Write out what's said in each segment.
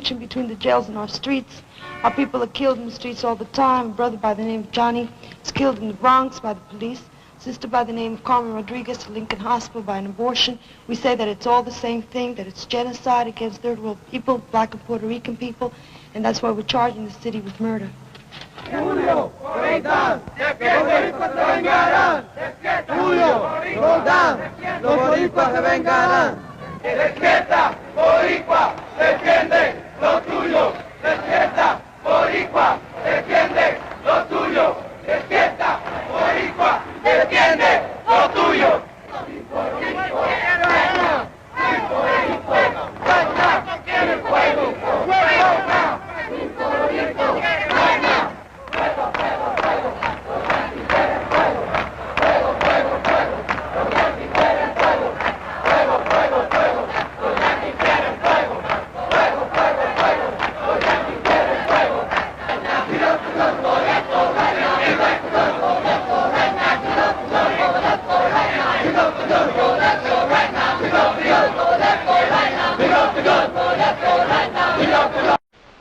Between the jails and our streets. Our people are killed in the streets all the time. A brother by the name of Johnny is killed in the Bronx by the police. A sister by the name of Carmen Rodriguez at Lincoln Hospital by an abortion. We say that it's all the same thing, that it's genocide against third world people, black and Puerto Rican people, and that's why we're charging the city with murder. Julio, vengan, los boricuas se vengarán. Julio, vengan, los boricuas se vengarán. Despierta, boricua, defiende lo tuyo. Despierta, boricua, defiende lo tuyo. Despierta, boricua, defiende lo tuyo.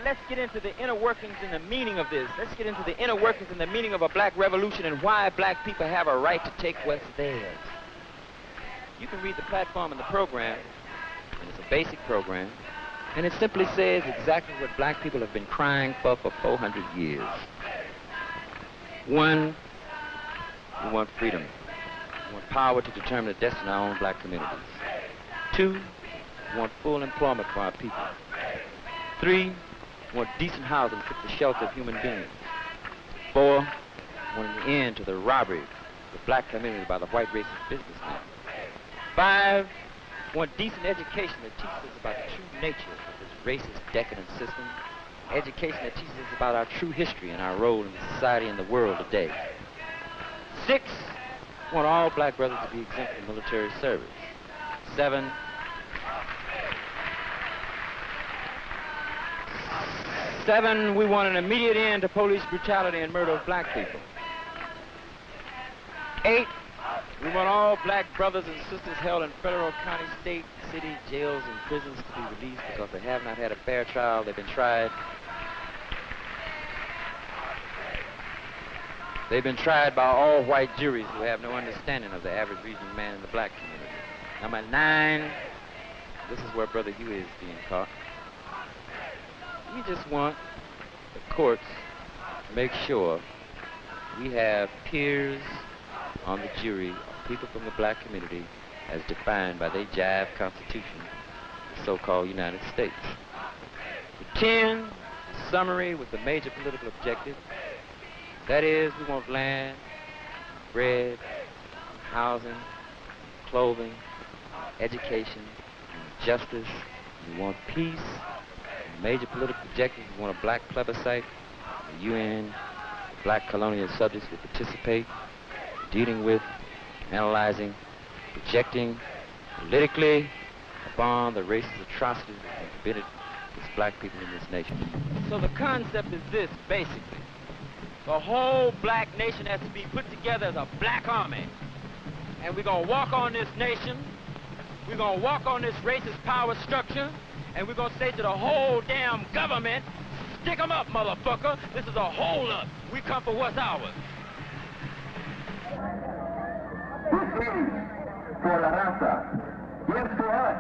Let's get into the inner workings and the meaning of this. Let's get into the inner workings and the meaning of a black revolution and why black people have a right to take what's theirs. You can read the platform and the program, and it's a basic program, and it simply says exactly what black people have been crying for 400 years. One, we want freedom. We want power to determine the destiny of our own black communities. Two, we want full employment for our people. Three, we want decent housing fit the shelter of human beings. Four, we want an end to the robbery of the black community by the white racist businessmen. Five, we want decent education that teaches us about the true nature of this racist, decadent system. Education that teaches us about our true history and our role in the society and the world today. Six, we want all black brothers to be exempt from military service. Seven, we want an immediate end to police brutality and murder of black people. 8, we want all black brothers and sisters held in federal, county, state, city, jails, and prisons to be released because they have not had a fair trial. They've been tried. They've been tried by all white juries who have no understanding of the average regional man in the black community. Number 9, this is where Brother Huey is being caught. We just want the courts to make sure we have peers on the jury of people from the black community as defined by their jive constitution, the so-called United States. 10, summary with the major political objective. That is, we want land, bread, housing, clothing, education, and justice. We want peace. Major political objectives. We want a black plebiscite. The UN, the black colonial subjects will participate, dealing with, analyzing, projecting politically upon the racist atrocities that have been committed against black people in this nation. So the concept is this, basically. The whole black nation has to be put together as a black army. And we're going to walk on this nation. We're going to walk on this racist power structure. And we're going to say to the whole damn government, stick 'em up, motherfucker. This is a hold-up. We come for what's ours. This is for La Raza. Yes, for us.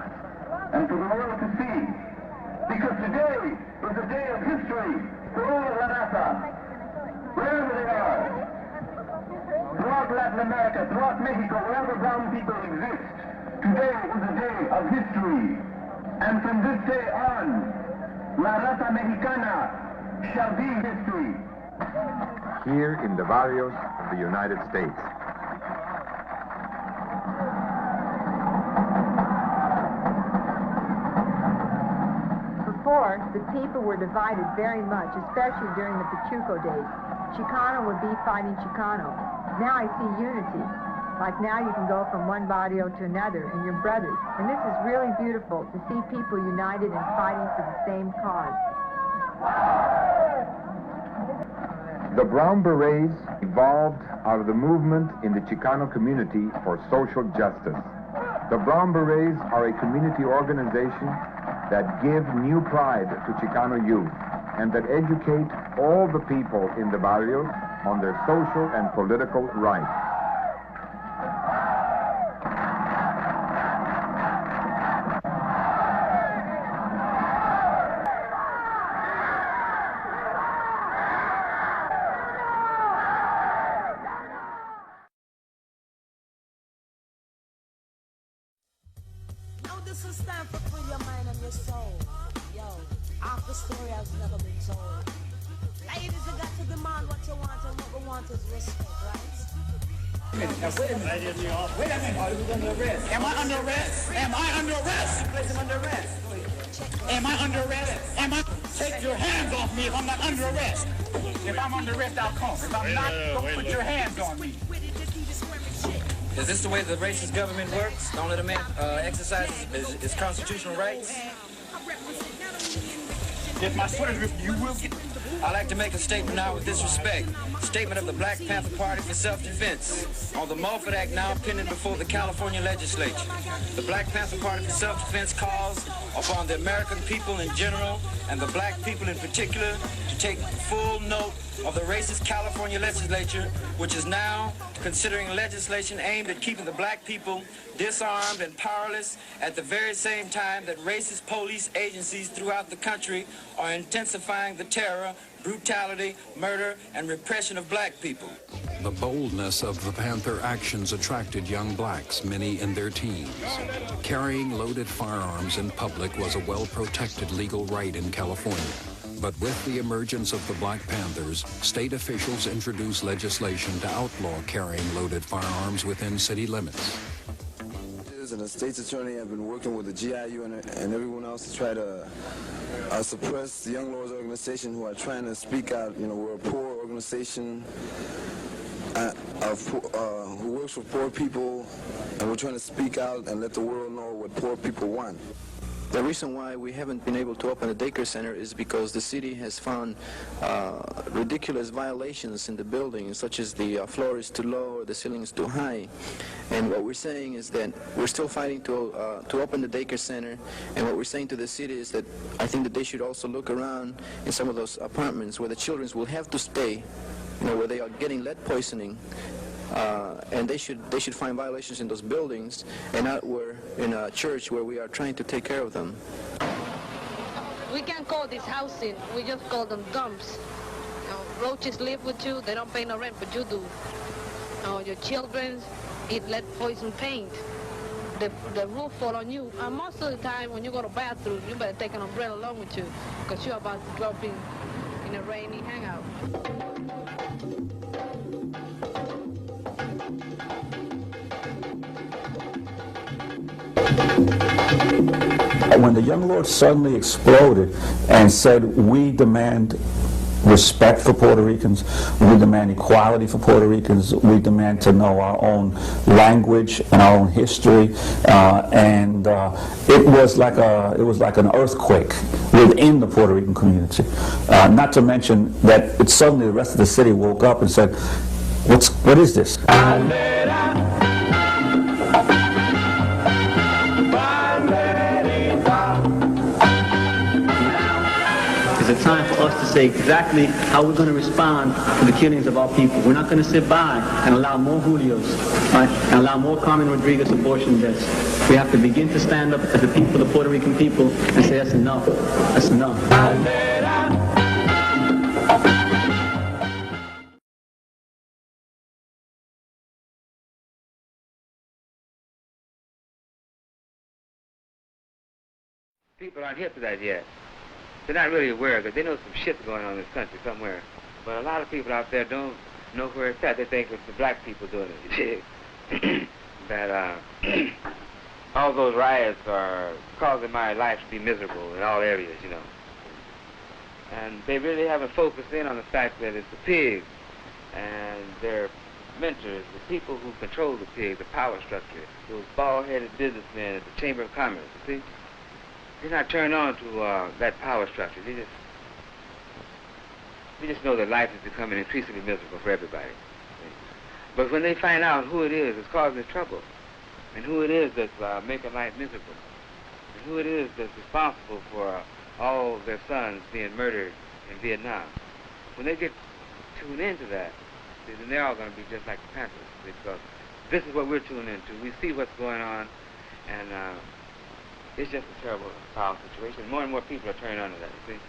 And for the world to see. Because today is a day of history for all La Raza. Wherever they are. Throughout Latin America, throughout Mexico, wherever brown people exist. Today is a day of history. And from this day on, La Raza Mexicana shall be history. Here in the barrios of the United States. Before, the people were divided very much, especially during the Pachuco days. Chicano would be fighting Chicano. Now I see unity. Like now you can go from one barrio to another and you're brothers. And this is really beautiful to see people united and fighting for the same cause. The Brown Berets evolved out of the movement in the Chicano community for social justice. The Brown Berets are a community organization that give new pride to Chicano youth and that educate all the people in the barrios on their social and political rights. This is time for free your mind and your soul. Yo, our story has never been told. Ladies, you got to demand what you want, and what we want is respect, right? Wait a minute. Are you under arrest? Am I under arrest? Am I under arrest? Place him under arrest. Am I under arrest? Take your hands off me if I'm not under arrest. If I'm under arrest, I'll come. If I'm not, don't put your hands on me. Is this the way the racist government works? Don't let a man exercise his constitutional rights? If my sweater is ripped, you will get... I'd like to make a statement now with this respect. Statement of the Black Panther Party for Self-Defense on the Mulford Act now pending before the California legislature. The Black Panther Party for Self-Defense calls upon the American people in general and the black people in particular to take full note of the racist California legislature, which is now considering legislation aimed at keeping the black people disarmed and powerless at the very same time that racist police agencies throughout the country are intensifying the terror, brutality, murder, and repression of black people. The boldness of the Panther actions attracted young blacks, many in their teens. Carrying loaded firearms in public was a well-protected legal right in California. But with the emergence of the Black Panthers, state officials introduced legislation to outlaw carrying loaded firearms within city limits. And the state's attorney have been working with the GIU and everyone else to try to suppress the Young Lords organization who are trying to speak out. You know, we're a poor organization who works for poor people, and we're trying to speak out and let the world know what poor people want. The reason why we haven't been able to open a daycare center is because the city has found ridiculous violations in the building, such as the floor is too low or the ceiling is too high. And what we're saying is that we're still fighting to open the daycare center, and what we're saying to the city is that I think that they should also look around in some of those apartments where the children will have to stay, you know, where they are getting lead poisoning. And they should find violations in those buildings and not where in a church where we are trying to take care of them. We can't call this housing, we just call them dumps. You know, roaches live with you, they don't pay no rent, but you do. You know, your children eat lead poison paint. The roof fall on you. And most of the time when you go to bathroom, you better take an umbrella along with you because you're about to drop in a rainy hangout. When the Young Lords suddenly exploded and said, we demand respect for Puerto Ricans, we demand equality for Puerto Ricans, we demand to know our own language and our own history, it was like an earthquake within the Puerto Rican community. Not to mention that suddenly the rest of the city woke up and said, what is this? It's a time for us to say exactly how we're going to respond to the killings of our people. We're not going to sit by and allow more Julios, right, and allow more Carmen Rodriguez abortion deaths. We have to begin to stand up as the people, the Puerto Rican people, and say that's enough. That's enough. People aren't hip to that yet. They're not really aware because they know some shit's going on in this country somewhere. But a lot of people out there don't know where it's at. They think it's the black people doing it. That all those riots are causing my life to be miserable in all areas, you know. And they really haven't focused in on the fact that it's the pigs and their mentors, the people who control the pigs, the power structure, those bald-headed businessmen at the Chamber of Commerce, you see? They're not turned on to that power structure. They just know that life is becoming increasingly miserable for everybody. But when they find out who it is that's causing the trouble, and who it is that's making life miserable, who it is that's responsible for all their sons being murdered in Vietnam. When they get tuned into that, then they're all going to be just like the Panthers, because this is what we're tuned into. We see what's going on, and it's just a terrible, foul situation. More and more people are turning on to that, you see.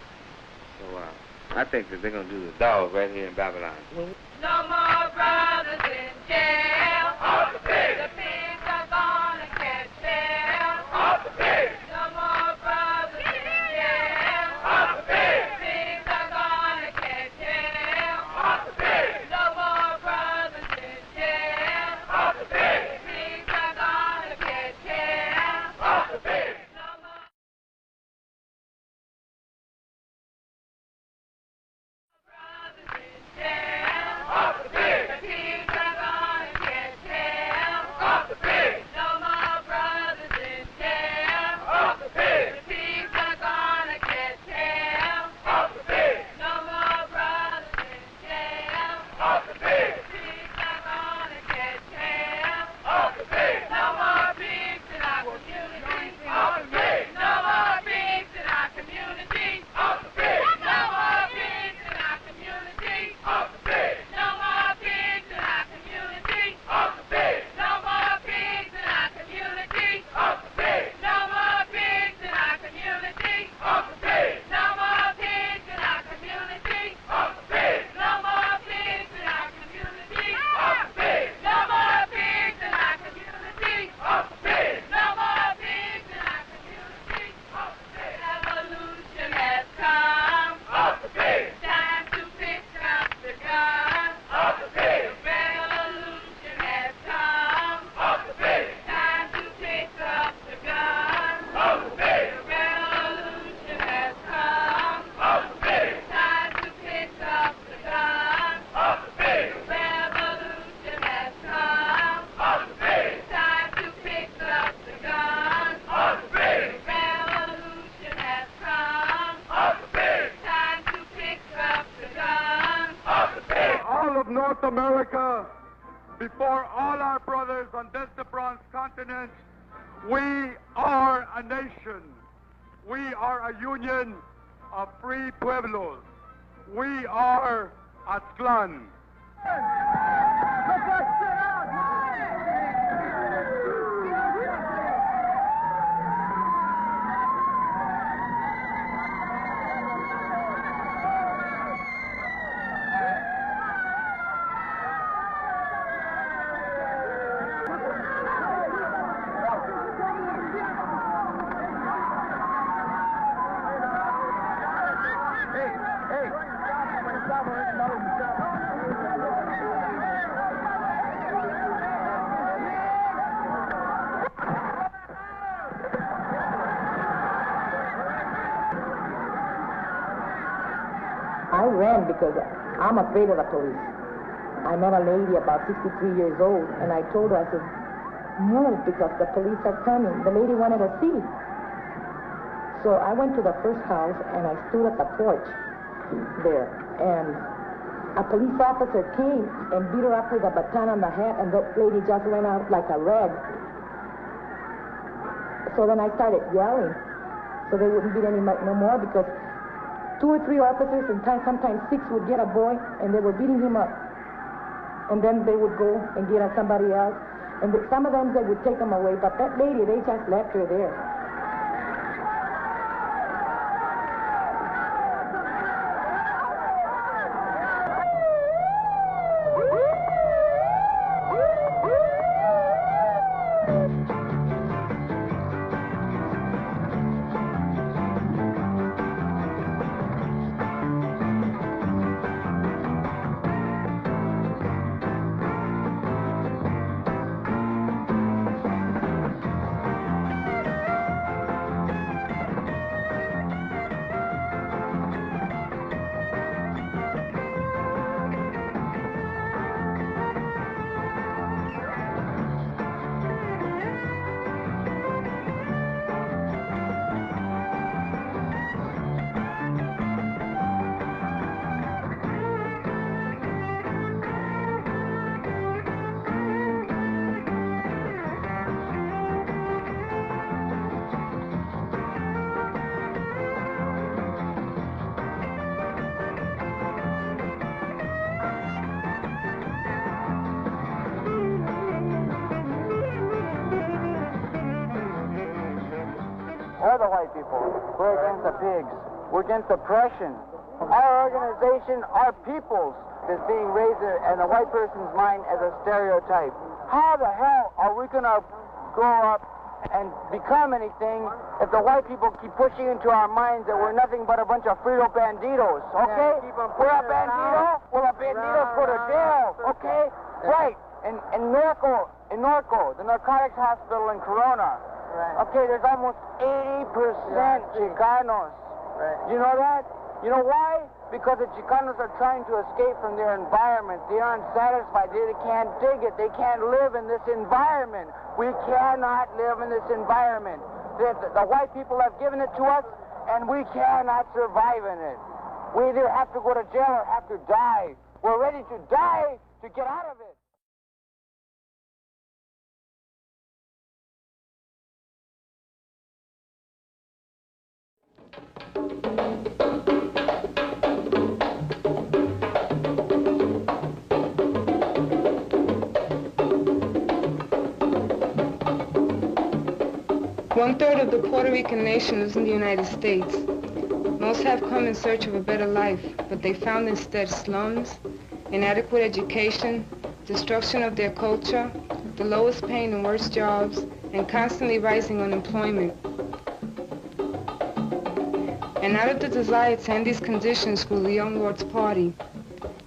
So I think that they're going to do the dog right here in Babylon. No more brothers in jail. Off the pig. The pigs are gonna catch hell. Off the pig. No more brothers in jail. Off the pig. The pigs are gonna catch hell. Off the pig. No more brothers in jail. Off the pig. The pigs are gonna catch hell. Off the pig. No more brothers in jail. Off the pig. The pigs are gonna catch hell. Off the pig. No more brothers in jail. Off the pig. The pigs are gonna catch hell. Off the pig. No more brothers in jail. Off the pig. The pigs are gonna catch hell. Off the pig. No more pigs in our community. Off the pig. No more pigs in our community. Off the pig. No more pigs in our community. Off the pig. No more pigs in our community. Off the pig. No more pigs in our community. Off the pig. No more pigs in our community. Off the pig. No more pigs in our community. Off the pig. No more pigs in our community. Off the pig. No more pigs in our community. Off the pig. No more pigs in our community. Off the pig. Revolution has come. Off the pig. Time to pick up the gun. Off the pig. Revolution has come. Off the pig. Time to pick up the gun. Off the pig. Revolution has come. Off the pig. Time to pick up the gun. Off the pig. Revolution has come. Off the pig. Time to pick up the gun. Off the pig. Revolution has come. Off the pig. Time to pick up the gun. Off the pig. All of North America, before all our brothers on this the bronze continent, we are a nation. We are a union of free pueblos. We are Aztlán. I ran because I'm afraid of the police. I met a lady about 63 years old, and I told her, I said, move because the police are coming. The lady wanted to see. So I went to the first house, and I stood at the porch there, and a police officer came and beat her up with a baton on the head, and the lady just went out like a rag. So then I started yelling, so they wouldn't beat no more, because 2 or 3 officers, and sometimes 6 would get a boy, and they were beating him up. And then they would go and get somebody else. And some of them, they would take them away. But that lady, they just left her there. pigs. We're against oppression. Our organization, our peoples, is being raised in a white person's mind as a stereotype. How the hell are we going to grow up and become anything if the white people keep pushing into our minds that we're nothing but a bunch of Frito banditos, okay? We're a bandito, well, a bandito's go to jail, okay? Right, in Norco, the narcotics hospital in Corona, okay, there's almost 80% Chicanos. You know that? You know why? Because the Chicanos are trying to escape from their environment. They aren't satisfied. They can't dig it. They can't live in this environment. We cannot live in this environment. The white people have given it to us, and we cannot survive in it. We either have to go to jail or have to die. We're ready to die to get out of it. One-third of the Puerto Rican nation is in the United States. Most have come in search of a better life, but they found instead slums, inadequate education, destruction of their culture, the lowest paying and worst jobs, and constantly rising unemployment. And out of the desire to end these conditions grew the Young Lords Party.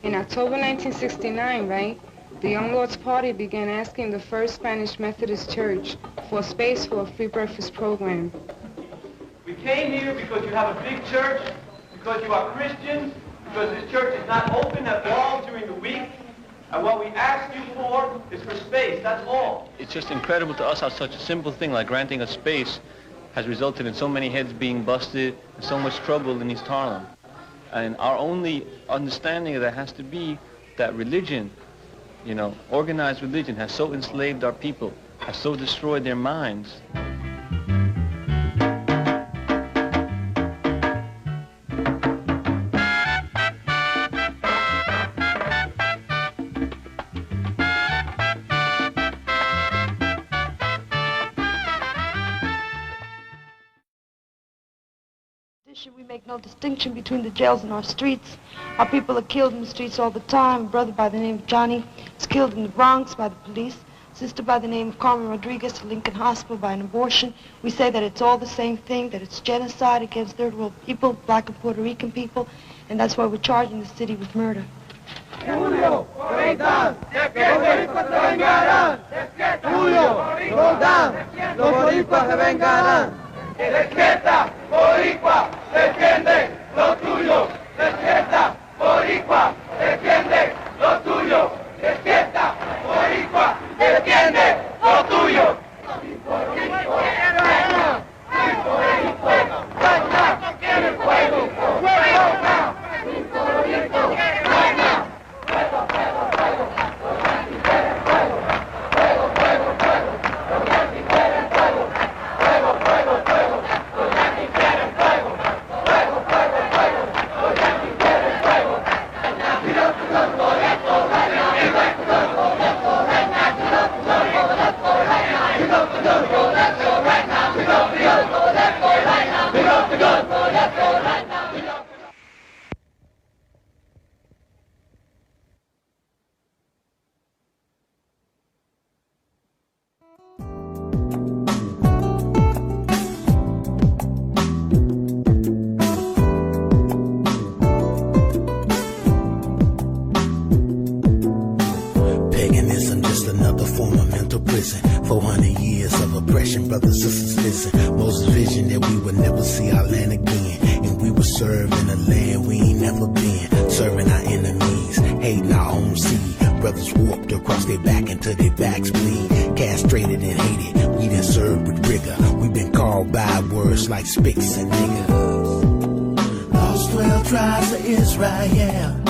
In October 1969, right, the Young Lords Party began asking the First Spanish Methodist Church for space for a free breakfast program. We came here because you have a big church, because you are Christians, because this church is not open at all during the week, and what we ask you for is for space, that's all. It's just incredible to us how such a simple thing like granting a space has resulted in so many heads being busted and so much trouble in East Harlem. And our only understanding of that has to be that religion, you know, organized religion has so enslaved our people, has so destroyed their minds. We make no distinction between the jails and our streets. Our people are killed in the streets all the time. A brother by the name of Johnny is killed in the Bronx by the police. A sister by the name of Carmen Rodriguez at Lincoln Hospital by an abortion. We say that it's all the same thing, that it's genocide against third world people, black and Puerto Rican people, and that's why we're charging the city with murder. Julio, vengan, los boricuas se vengarán. Julio, Roldán, los boricuas se vengarán. Despierta, boricua, defiende lo tuyo. Despierta, boricua, defiende lo tuyo. Despierta, boricua, defiende lo tuyo. Paganism, just another form of mental prison. 400 years of oppression, brothers, sisters, listen. Moses' vision that we would never see our land again. And we would serve in a land we ain't never been. Serving our enemies, hating our own seed. Brothers walked across their back until their backs bleed. Castrated and hated, we done served with rigor. We've been called by words like spicks and niggas. Lost 12 tribes of Israel,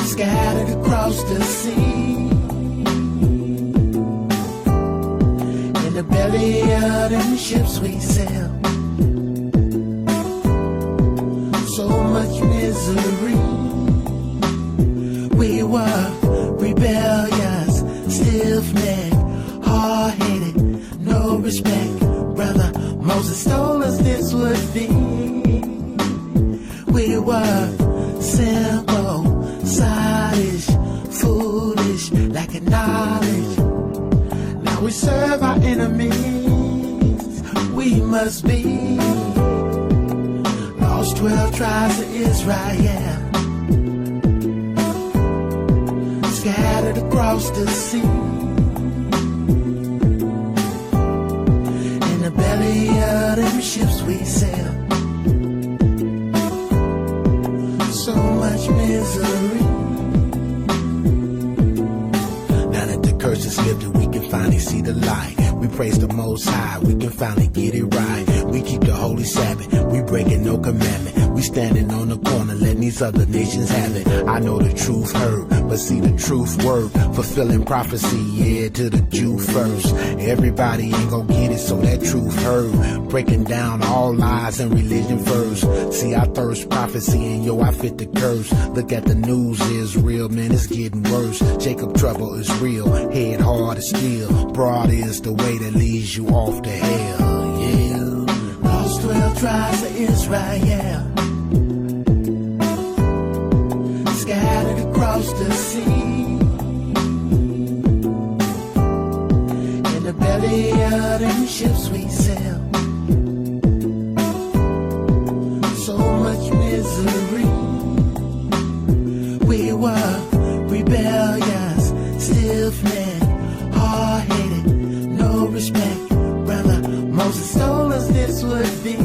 scattered across the sea. In the belly of them ships we sail, so much misery. We were rebellious, stiff-necked, hard-headed, no respect. Brother Moses stole would be. We were simple, childish, foolish, lacking knowledge. Now we serve our enemies. We must be lost 12 tribes of Israel, scattered across the sea. In the belly of them ships we sail. So much misery. Now that the curse is lifted, we can finally see the light. We praise the Most High, we can finally get it right. We keep the Holy Sabbath, we breaking no commandment. We standing on the corner, letting these other nations have it. I know the truth hurt, but see the truth word, fulfilling prophecy, yeah, to the Jew first. Everybody ain't gonna get it, so that truth heard. Breaking down all lies and religion first. See, I thirst prophecy, and yo, I fit the curse. Look at the news, is real, man, it's getting worse. Jacob trouble is real, head hard as steel. Broad is the way that leads you off to hell, yeah. Lost 12 tribes of Israel, scattered across the sea. In the belly of them ships we sail. So much misery. We were rebellious, stiff-necked, hard-headed, no respect. Brother Moses told us this would be.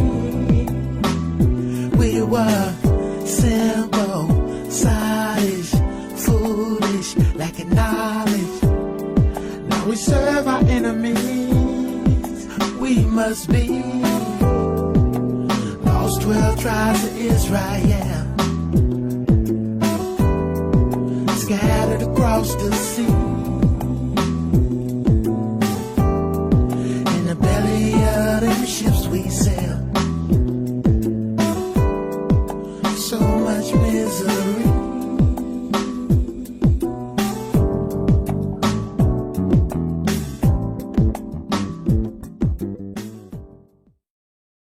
We were simple, childish, foolish, lacking knowledge. Now we serve our enemies. We must be lost 12 tribes of Israel, scattered across the sea. In the belly of them ships we sail. So much misery.